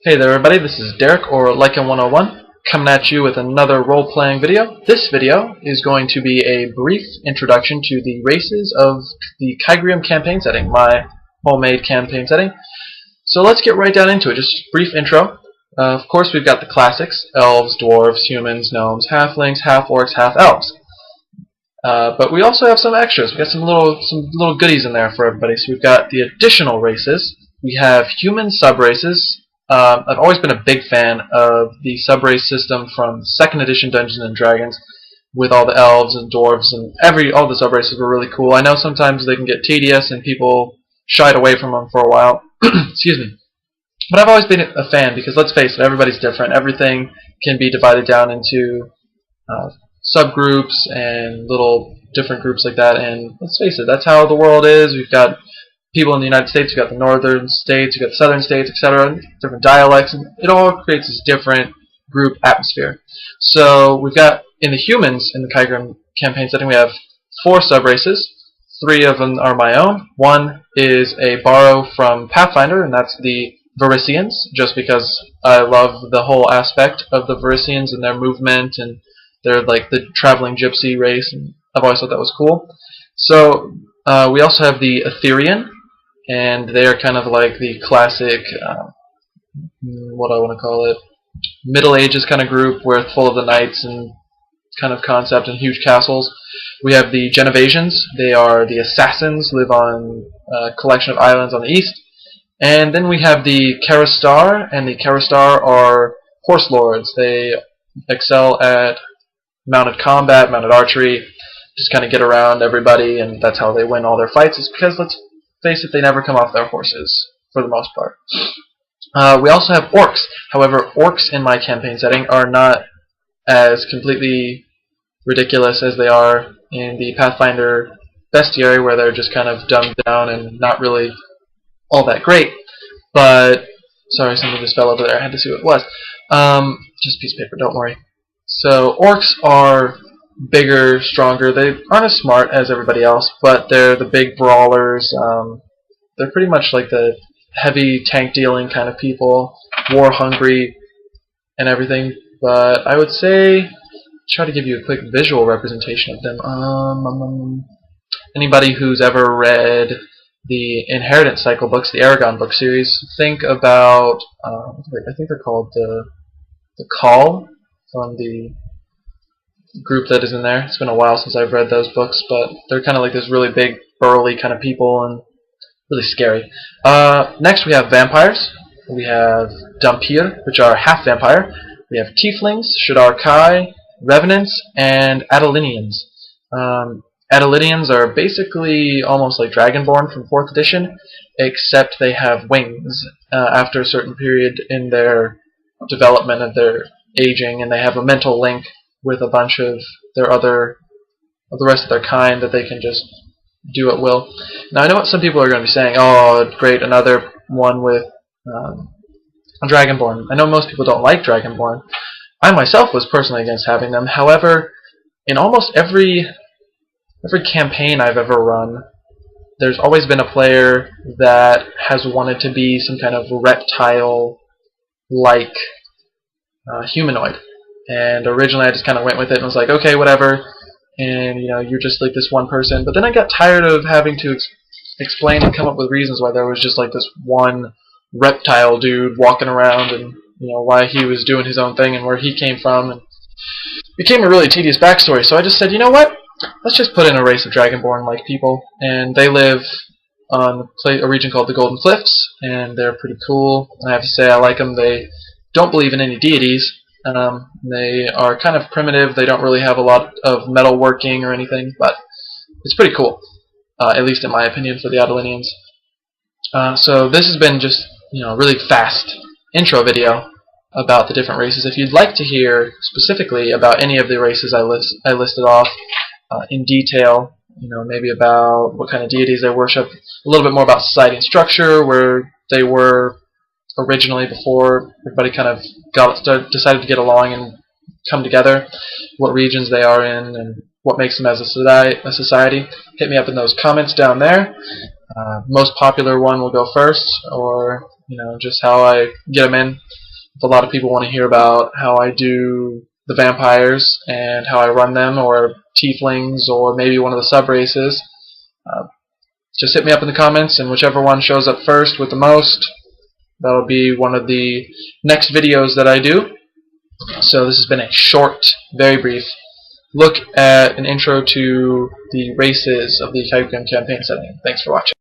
Hey there everybody, this is Derek or Lycan 101 coming at you with another role-playing video. This video is going to be a brief introduction to the races of the Kygreum Campaign Setting, my homemade campaign setting. So let's get right down into it, just a brief intro. Of course we've got the classics, elves, dwarves, humans, gnomes, halflings, half-orcs, half-elves. But we also have some extras. We've got some little goodies in there for everybody. So we've got the additional races. We have human sub-races. I've always been a big fan of the sub-race system from 2nd edition Dungeons and Dragons, with all the elves and dwarves and all the sub-races were really cool. I know sometimes they can get tedious and people shied away from them for a while. Excuse me. But I've always been a fan because, let's face it, everybody's different. Everything can be divided down into subgroups and little different groups like that. And let's face it, that's how the world is. We've got people in the United States, you've got the northern states, you've got the southern states, etc., different dialects, and it all creates this different group atmosphere. So we've got, in the humans, in the Kygreum campaign setting, we have 4 sub-races. 3 of them are my own. One is a borrow from Pathfinder, and that's the Varisians, just because I love the whole aspect of the Varisians and their movement, and they're like the traveling gypsy race, and I've always thought that was cool. So we also have the Etherean, and they're kind of like the classic, what do I want to call it, Middle Ages kind of group, where it's full of the knights and kind of concept and huge castles. We have the Genevasians. They are the assassins, live on a collection of islands on the east. And then we have the Karistar, and the Karistar are horse lords. They excel at mounted combat, mounted archery, just kind of get around everybody, and that's how they win all their fights, is because, let's face it, they never come off their horses, for the most part. We also have orcs. However, orcs in my campaign setting are not as completely ridiculous as they are in the Pathfinder bestiary, where they're just kind of dumbed down and not really all that great. But, sorry, something just fell over there. I had to see what it was. Just a piece of paper, don't worry. So, orcs are bigger, stronger. They aren't as smart as everybody else, but they're the big brawlers. They're pretty much like the heavy tank dealing kind of people, war hungry and everything. But I would say, try to give you a quick visual representation of them. Anybody who's ever read the Inheritance Cycle books, the Aragon book series, think about, I think they're called the Call, from the group that is in there. It's been a while since I've read those books, but they're kind of like this really big, burly kind of people, and really scary. Next we have vampires. We have Dhampir, which are half vampire. We have tieflings, Shadar Kai, revenants, and Adelinians. Adelinians are basically almost like Dragonborn from 4th edition, except they have wings after a certain period in their development of their aging, and they have a mental link with a bunch of the rest of their kind that they can just do at will. Now I know what some people are going to be saying, oh great, another one with Dragonborn. I know most people don't like Dragonborn. I myself was personally against having them. However, in almost every campaign I've ever run, there's always been a player that has wanted to be some kind of reptile-like humanoid. And originally I just kind of went with it and was like, okay, whatever, and you're just like this one person. But then I got tired of having to explain and come up with reasons why there was just like this one reptile dude walking around, and why he was doing his own thing and where he came from, and it became a really tedious backstory. So I just said, you know what, let's just put in a race of Dragonborn like people, and they live on a region called the Golden Cliffs, and they're pretty cool. I have to say I like them. They don't believe in any deities. They are kind of primitive. They don't really have a lot of metalworking or anything, but it's pretty cool, at least in my opinion, for the Adelinians. So this has been just a really fast intro video about the different races. If you'd like to hear specifically about any of the races I listed off in detail, maybe about what kind of deities they worship, a little bit more about society and structure, where they were originally before everybody kind of decided to get along and come together, what regions they are in, and what makes them as a society, hit me up in those comments down there. Most popular one will go first, or just how I get them in. If a lot of people want to hear about how I do the vampires and how I run them, or tieflings, or maybe one of the sub races, just hit me up in the comments, and whichever one shows up first with the most, that'll be one of the next videos that I do. So this has been a short, very brief look at an intro to the races of the Kygreum Campaign Setting. Thanks for watching.